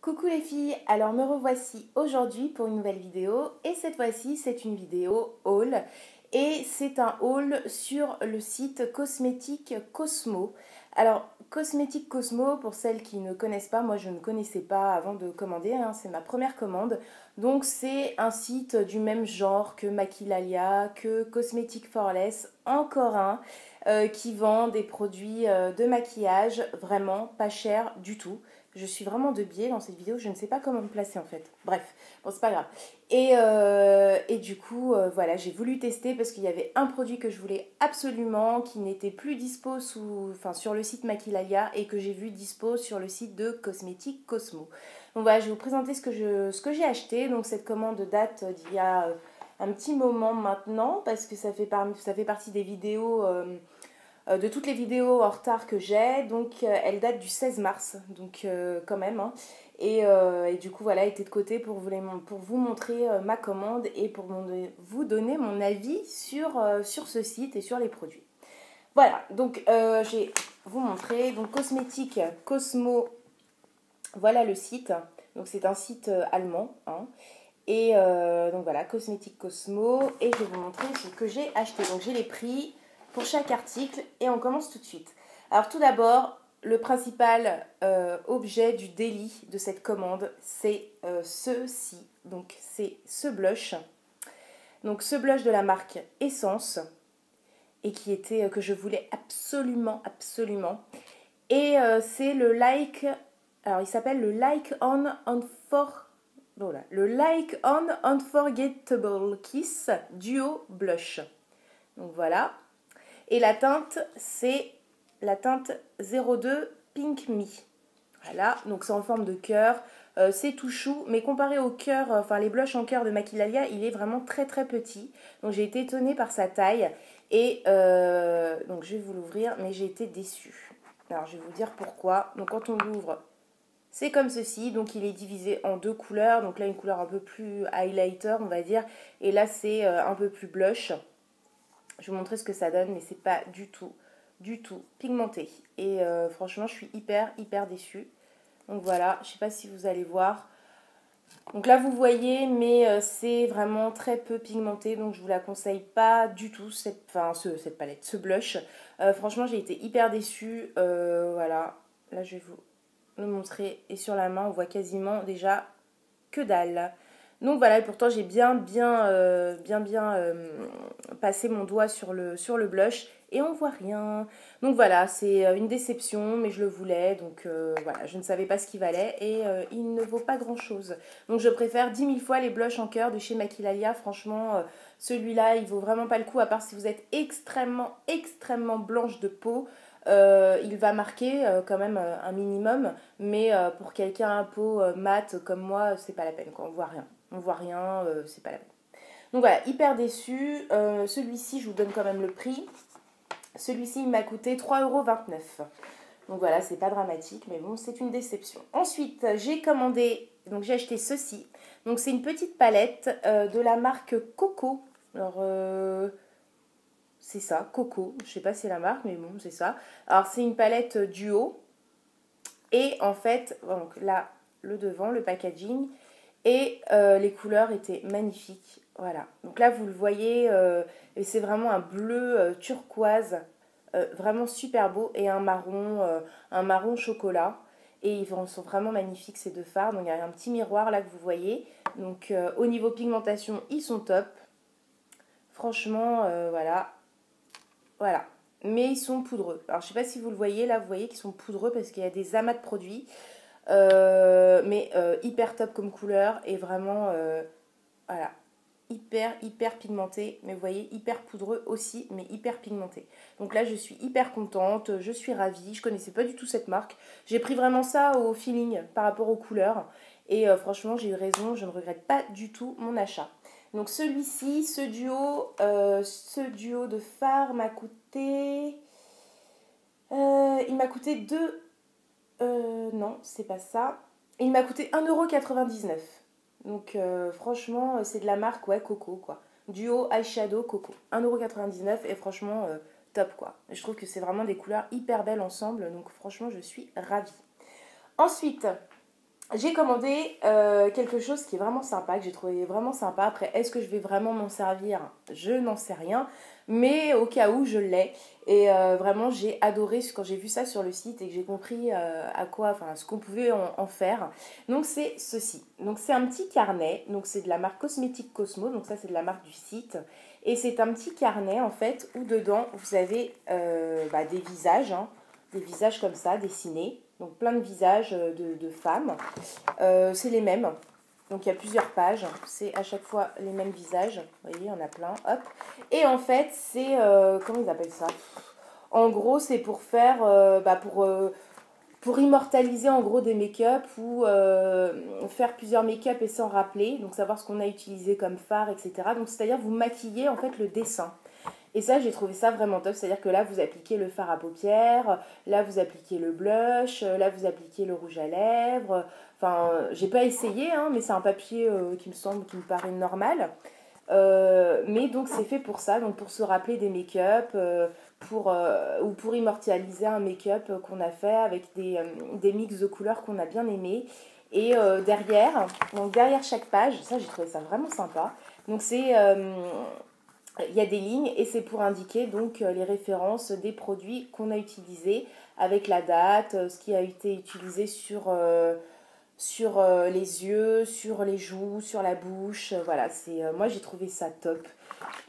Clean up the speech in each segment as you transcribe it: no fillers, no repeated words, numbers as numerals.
Coucou les filles, alors me revoici aujourd'hui pour une nouvelle vidéo et cette fois-ci c'est une vidéo haul et c'est un haul sur le site Cosmétique Cosmo. Alors Cosmétique Cosmo, pour celles qui ne connaissent pas, moi je ne connaissais pas avant de commander, c'est ma première commande. Donc c'est un site du même genre que Maquilalia, que Cosmétique Forless, encore un qui vend des produits de maquillage vraiment pas cher du tout. Je suis vraiment de biais dans cette vidéo, je ne sais pas comment me placer en fait. Bref, bon c'est pas grave. Et du coup, voilà, j'ai voulu tester parce qu'il y avait un produit que je voulais absolument, qui n'était plus dispo sur le site Maquilalia et que j'ai vu dispo sur le site de Cosmétique Cosmo. Donc voilà, je vais vous présenter ce que j'ai acheté. Donc cette commande date d'il y a un petit moment maintenant parce que ça fait partie des vidéos... de toutes les vidéos en retard que j'ai, donc elle date du 16 mars, donc quand même. Et du coup, voilà, elle était de côté pour vous montrer ma commande et pour vous donner mon avis sur ce site et sur les produits. Voilà, donc je vais vous montrer. Donc, Cosmétique Cosmo, voilà le site. Donc, c'est un site allemand. Et donc voilà, Cosmétique Cosmo. Et je vais vous montrer ce que j'ai acheté. Donc, j'ai les prix pour chaque article et on commence tout de suite. Alors tout d'abord, le principal objet du délit de cette commande, c'est ceci. Donc c'est ce blush. Donc ce blush de la marque Essence et que je voulais absolument. Et c'est le Like, alors il s'appelle le Like On Unforgettable Kiss Duo Blush. Donc voilà. Et la teinte, c'est la teinte 02 Pink Me. Voilà, donc c'est en forme de cœur. C'est tout chou, mais comparé au cœur, les blushs en cœur de Maquilalia, il est vraiment très petit. Donc j'ai été étonnée par sa taille. Et donc je vais vous l'ouvrir, mais j'ai été déçue. Alors je vais vous dire pourquoi. Donc quand on l'ouvre, c'est comme ceci. Donc il est divisé en deux couleurs. Donc là une couleur un peu plus highlighter, on va dire. Et là c'est un peu plus blush. Je vais vous montrer ce que ça donne, mais c'est pas du tout pigmenté. Et franchement, je suis hyper déçue. Donc voilà, je sais pas si vous allez voir. Donc là, vous voyez, mais c'est vraiment très peu pigmenté. Donc je vous la conseille pas du tout, cette palette, ce blush. Franchement, j'ai été hyper déçue. Voilà, là, je vais vous le montrer. Et sur la main, on voit quasiment déjà que dalle. Donc voilà, et pourtant j'ai bien passé mon doigt sur le blush et on voit rien. Donc voilà, c'est une déception, mais je le voulais, donc voilà, je ne savais pas ce qu'il valait et il ne vaut pas grand chose. Donc je préfère 10 000 fois les blushs en cœur de chez Maquilalia. Franchement, celui-là, il vaut vraiment pas le coup, à part si vous êtes extrêmement blanche de peau. Il va marquer quand même un minimum, mais pour quelqu'un à peau mate comme moi, c'est pas la peine, quoi. On voit rien, c'est pas la peine. Donc voilà, hyper déçue. Celui-ci, je vous donne quand même le prix. Celui-ci, il m'a coûté 3,29 €. Donc voilà, c'est pas dramatique, mais bon, c'est une déception. Ensuite, j'ai commandé, donc j'ai acheté ceci. Donc c'est une petite palette de la marque Coco. Alors, c'est ça, Coco. Je sais pas si c'est la marque, mais bon, c'est ça. Alors, c'est une palette duo. Et en fait, donc là, le devant, le packaging. Et les couleurs étaient magnifiques. Voilà. Donc là, vous le voyez, et c'est vraiment un bleu turquoise. Vraiment super beau. Et un marron chocolat. Et ils sont vraiment magnifiques, ces deux fards. Donc il y a un petit miroir là que vous voyez. Donc au niveau pigmentation, ils sont top. Franchement, voilà. Voilà. Mais ils sont poudreux. Alors, je ne sais pas si vous le voyez. Là, vous voyez qu'ils sont poudreux parce qu'il y a des amas de produits. Mais hyper top comme couleur. Et vraiment, voilà. Hyper pigmenté. Mais vous voyez, hyper poudreux aussi. Mais hyper pigmenté. Donc là, je suis hyper contente. Je suis ravie. Je ne connaissais pas du tout cette marque. J'ai pris vraiment ça au feeling par rapport aux couleurs. Et franchement, j'ai eu raison. Je ne regrette pas du tout mon achat. Donc celui-ci, ce duo de fards m'a coûté... il m'a coûté 2... non, c'est pas ça. Il m'a coûté 1,99 €. Donc franchement, c'est de la marque, ouais, Coco, quoi. Duo eyeshadow Coco. 1,99 € et franchement, top, quoi. Je trouve que c'est vraiment des couleurs hyper belles ensemble. Donc franchement, je suis ravie. Ensuite, J'ai commandé quelque chose qui est vraiment sympa, que j'ai trouvé vraiment sympa. Après, est-ce que je vais vraiment m'en servir? Je n'en sais rien. Mais au cas où, je l'ai. Et vraiment, j'ai adoré quand j'ai vu ça sur le site et que j'ai compris à quoi, enfin, ce qu'on pouvait en faire. Donc, c'est ceci. Donc, c'est un petit carnet. Donc, c'est de la marque Cosmétique Cosmo. Donc, ça, c'est de la marque du site. Et c'est un petit carnet, en fait, où dedans, vous avez des visages, hein, des visages comme ça, dessinés. Donc, plein de visages de femmes. C'est les mêmes. Donc il y a plusieurs pages, c'est à chaque fois les mêmes visages. Vous voyez, il y en a plein. Hop. Et en fait, c'est comment ils appellent ça? En gros, c'est pour faire pour immortaliser en gros des make-up ou faire plusieurs make-up et s'en rappeler, donc savoir ce qu'on a utilisé comme fard, etc. Donc c'est-à-dire vous maquillez en fait le dessin. Et ça, j'ai trouvé ça vraiment top. C'est-à-dire que là, vous appliquez le fard à paupières, là, vous appliquez le blush, là, vous appliquez le rouge à lèvres. Enfin, j'ai pas essayé, hein, mais c'est un papier qui me paraît normal. Mais donc, c'est fait pour ça, donc pour se rappeler des make-up, ou pour immortaliser un make-up qu'on a fait avec des mix de couleurs qu'on a bien aimés. Et derrière chaque page, ça, j'ai trouvé ça vraiment sympa. Donc, il y a des lignes et c'est pour indiquer donc les références des produits qu'on a utilisés avec la date, ce qui a été utilisé sur les yeux, sur les joues, sur la bouche. Voilà, moi j'ai trouvé ça top.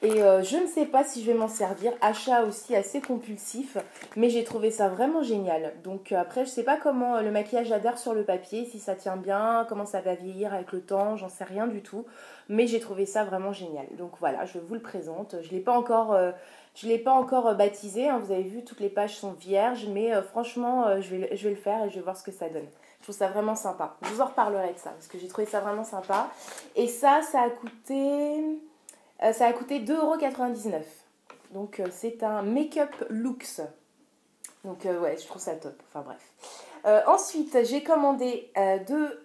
Et je ne sais pas si je vais m'en servir. Achat aussi assez compulsif, mais j'ai trouvé ça vraiment génial. Donc après, je ne sais pas comment le maquillage adhère sur le papier, si ça tient bien, comment ça va vieillir avec le temps, j'en sais rien du tout. Mais j'ai trouvé ça vraiment génial. Donc voilà, je vous le présente. Je l'ai pas encore baptisé, hein. Vous avez vu, toutes les pages sont vierges, mais franchement, je vais le faire et je vais voir ce que ça donne. Je trouve ça vraiment sympa. Je vous en reparlerai de ça, parce que j'ai trouvé ça vraiment sympa. Et ça a coûté 2,99 €. Donc c'est un make-up luxe. Donc ouais, je trouve ça top. Enfin bref. Ensuite, j'ai commandé deux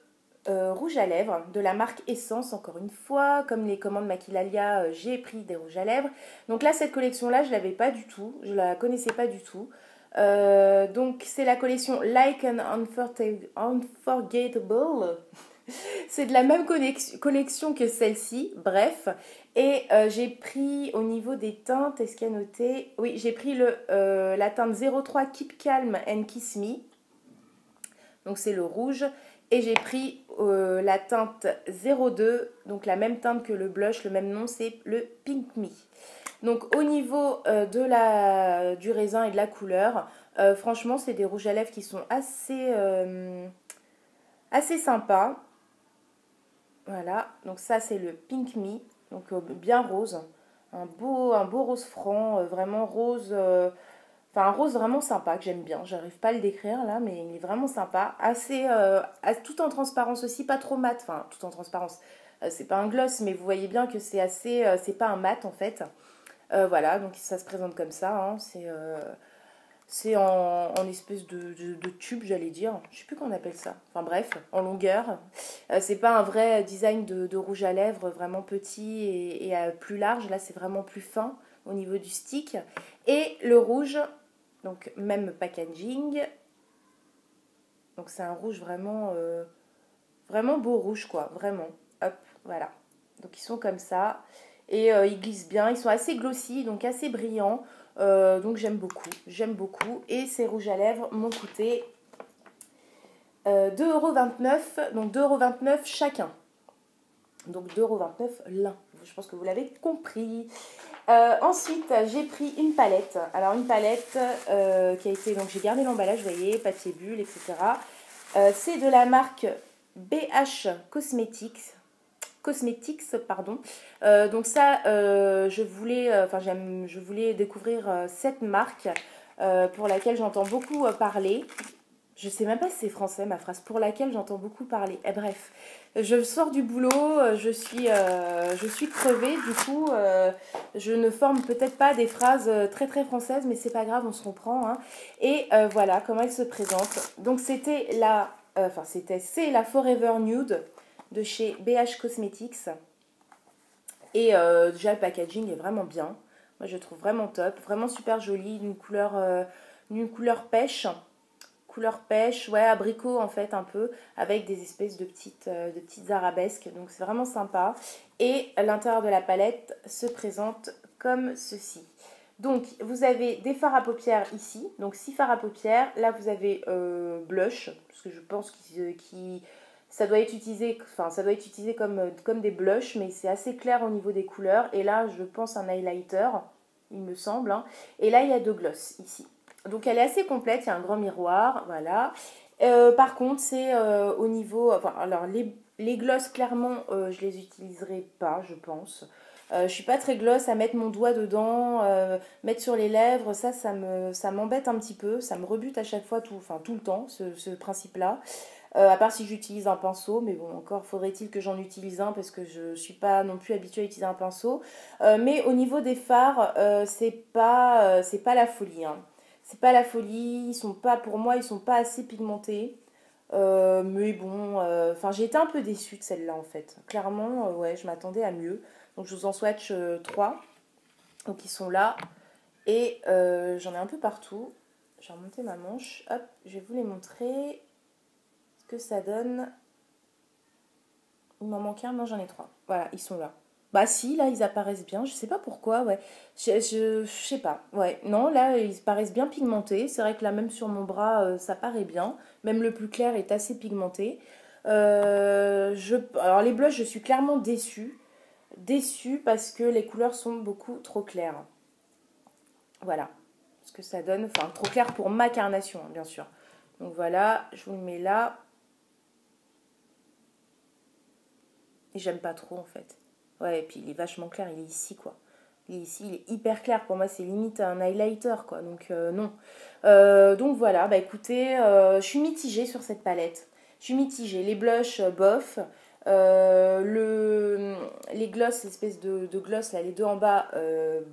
rouges à lèvres de la marque Essence, encore une fois. Comme les commandes Maquilalia, j'ai pris des rouges à lèvres. Donc là, cette collection-là, je ne l'avais pas du tout. Je ne la connaissais pas du tout. Donc c'est la collection Like an Unforgettable. C'est de la même collection que celle-ci, bref. Et j'ai pris au niveau des teintes, est-ce qu'il y a noté? Oui, j'ai pris la teinte 03 Keep Calm and Kiss Me. Donc c'est le rouge. Et j'ai pris la teinte 02, donc la même teinte que le blush, le même nom, c'est le Pink Me. Donc au niveau du raisin et de la couleur, franchement, c'est des rouges à lèvres qui sont assez sympas. Voilà, donc ça c'est le Pink Me, donc bien rose, un beau rose franc, vraiment rose, enfin un rose vraiment sympa que j'aime bien. J'arrive pas à le décrire là, mais il est vraiment sympa, tout en transparence aussi, pas trop mat, enfin tout en transparence. C'est pas un gloss, mais vous voyez bien que c'est pas un mat en fait. Voilà, donc ça se présente comme ça, hein. C'est en espèce de tube, j'allais dire. Je sais plus comment on appelle ça. Enfin bref, en longueur. C'est pas un vrai design de rouge à lèvres vraiment petit et plus large. Là, c'est vraiment plus fin au niveau du stick. Et le rouge, donc même packaging. Donc c'est un rouge vraiment beau rouge, quoi. Vraiment. Hop, voilà. Donc ils sont comme ça. Et ils glissent bien. Ils sont assez glossy, donc assez brillants. Donc j'aime beaucoup. J'aime beaucoup. Et ces rouges à lèvres m'ont coûté 2,29 €. Donc 2,29 € chacun. Donc 2,29 € l'un. Je pense que vous l'avez compris. Ensuite, j'ai pris une palette. Alors une palette qui a été... Donc j'ai gardé l'emballage, vous voyez, papier bulle, etc. C'est de la marque BH Cosmetics, pardon. Donc ça, je voulais découvrir cette marque pour laquelle j'entends beaucoup parler. Je sais même pas si c'est français ma phrase, pour laquelle j'entends beaucoup parler. Et bref, je sors du boulot, je suis crevée, du coup, je ne forme peut-être pas des phrases très très françaises, mais c'est pas grave, on se comprend, hein. Et voilà comment elle se présente. Donc c'est la Forever Nude de chez BH Cosmetics. Et déjà le packaging est vraiment bien. Moi je trouve vraiment top, vraiment super joli, d'une couleur pêche, couleur pêche, ouais, abricot en fait un peu, avec des espèces de petites arabesques. Donc c'est vraiment sympa. Et l'intérieur de la palette se présente comme ceci. Donc vous avez des fards à paupières ici, donc 6 fards à paupières. Là vous avez blush, parce que je pense ça doit être utilisé, enfin, ça doit être utilisé comme des blushs, mais c'est assez clair au niveau des couleurs. Et là, je pense un highlighter, il me semble, hein. Et là, il y a deux gloss ici. Donc, elle est assez complète. Il y a un grand miroir, voilà. Par contre, c'est au niveau... Enfin, alors, les gloss, clairement, je les utiliserai pas, je pense. Je suis pas très gloss à mettre mon doigt dedans, mettre sur les lèvres, ça m'embête un petit peu, ça me rebute à chaque fois, tout le temps, ce principe-là. À part si j'utilise un pinceau, mais bon, encore faudrait-il que j'en utilise un parce que je ne suis pas non plus habituée à utiliser un pinceau. Mais au niveau des fards, c'est pas la folie, hein. C'est pas la folie, ils sont pas, pour moi, ils sont pas assez pigmentés. Mais bon, enfin, j'ai été un peu déçue de celle-là en fait. Clairement, ouais, je m'attendais à mieux. Donc je vous en swatch 3. Donc ils sont là. Et j'en ai un peu partout. J'ai remonté ma manche. Hop, je vais vous les montrer que ça donne. Il m'en manque un, non j'en ai 3. Voilà, ils sont là. Bah si, là ils apparaissent bien, je sais pas pourquoi, ouais. Je sais pas, ouais. Non, là ils paraissent bien pigmentés. C'est vrai que là même sur mon bras, ça paraît bien. Même le plus clair est assez pigmenté. Alors les blushs, je suis clairement déçue. Déçue parce que les couleurs sont beaucoup trop claires. Voilà ce que ça donne. Enfin, trop clair pour ma carnation, hein, bien sûr. Donc voilà, je vous le mets là. Et j'aime pas trop en fait. Ouais, et puis il est vachement clair, il est ici quoi. Il est ici, il est hyper clair. Pour moi, c'est limite un highlighter quoi. Donc non. Donc voilà, bah écoutez, je suis mitigée sur cette palette. Je suis mitigée. Les blushs, bof. Les gloss, l'espèce de gloss là, les deux en bas,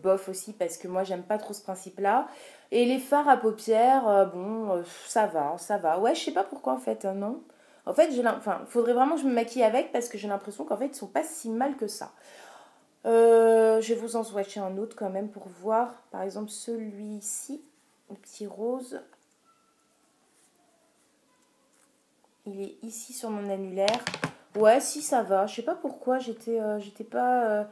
bof aussi parce que moi j'aime pas trop ce principe là. Et les fards à paupières, bon, ça va, ça va. Ouais, je sais pas pourquoi en fait, non. En fait, enfin, faudrait vraiment que je me maquille avec parce que j'ai l'impression qu'en fait, ils sont pas si mal que ça. Je vais vous en swatcher un autre quand même pour voir. Par exemple, celui-ci, le petit rose. Il est ici sur mon annulaire. Ouais, si ça va. Je sais pas pourquoi, je suis pas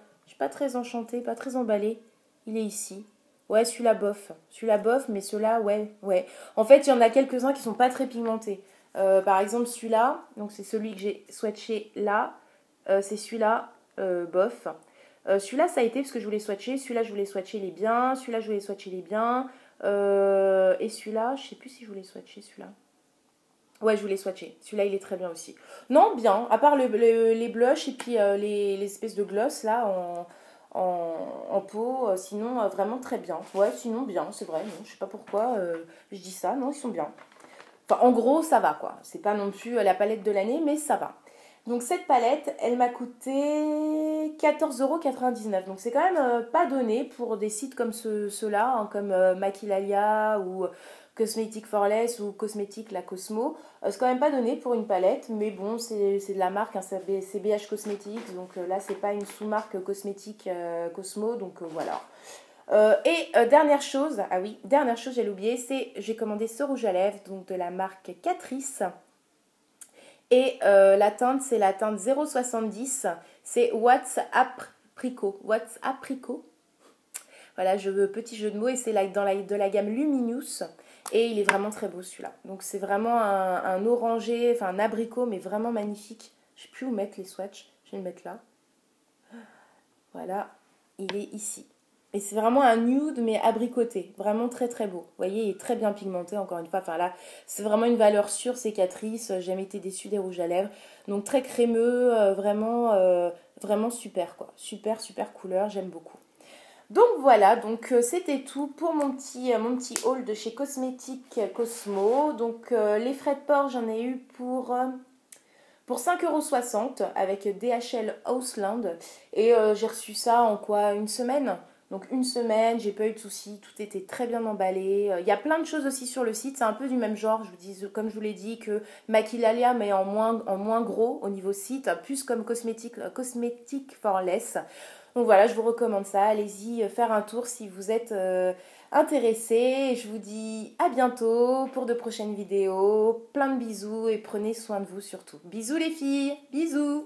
très enchantée, pas très emballée. Il est ici. Ouais, celui-là bof. Celui-là bof, mais ceux-là, ouais, ouais. En fait, il y en a quelques-uns qui sont pas très pigmentés. Par exemple, celui-là, donc c'est celui que j'ai swatché là. C'est celui-là, bof. Celui-là, ça a été parce que je voulais swatcher. Celui-là, je voulais swatcher les biens. Celui-là, je voulais swatcher les biens. Et celui-là, je sais plus si je voulais swatcher celui-là. Ouais, je voulais swatcher. Celui-là, il est très bien aussi. Non, bien. À part les blushs et puis les espèces de gloss là en peau. Sinon, vraiment très bien. Ouais, sinon bien, c'est vrai. Non, je sais pas pourquoi je dis ça. Non, ils sont bien. Enfin, en gros, ça va quoi. C'est pas non plus la palette de l'année, mais ça va. Donc cette palette, elle m'a coûté 14,99 €. Donc c'est quand même pas donné pour des sites comme ceux-là, hein, comme Maquilalia ou Cosmetic for Less ou Cosmetic La Cosmo. C'est quand même pas donné pour une palette, mais bon, c'est de la marque, hein, c'est BH Cosmetics. Donc là, c'est pas une sous-marque cosmétique Cosmo, donc voilà. Dernière chose, ah oui, dernière chose, j'allais oublier, j'ai commandé ce rouge à lèvres, donc de la marque Catrice. Et la teinte, c'est la teinte 0,70. C'est What's Apricot. What's Apricot. Voilà, petit jeu de mots. Et c'est de la gamme Luminous. Et il est vraiment très beau celui-là. Donc c'est vraiment un orangé, enfin un abricot, mais vraiment magnifique. Je ne sais plus où mettre les swatchs. Je vais le mettre là. Voilà, il est ici. Et c'est vraiment un nude mais abricoté, vraiment très très beau. Vous voyez, il est très bien pigmenté encore une fois. Enfin là, c'est vraiment une valeur sûre, c'est Catrice. J'ai jamais été déçue des rouges à lèvres. Donc très crémeux, vraiment super quoi. Super super couleur, j'aime beaucoup. Donc voilà, donc c'était tout pour mon petit haul de chez Cosmétique Cosmo. Donc les frais de port, j'en ai eu pour 5,60 € avec DHL Houseland. Et j'ai reçu ça en quoi? Une semaine? Donc une semaine, j'ai pas eu de soucis, tout était très bien emballé. Il y a plein de choses aussi sur le site, c'est un peu du même genre, comme je vous l'ai dit, que Maquilalia, mais en moins gros au niveau site, plus comme Cosmetic for Less. Donc voilà, je vous recommande ça, allez-y faire un tour si vous êtes intéressés. Je vous dis à bientôt pour de prochaines vidéos. Plein de bisous et prenez soin de vous surtout. Bisous les filles, bisous.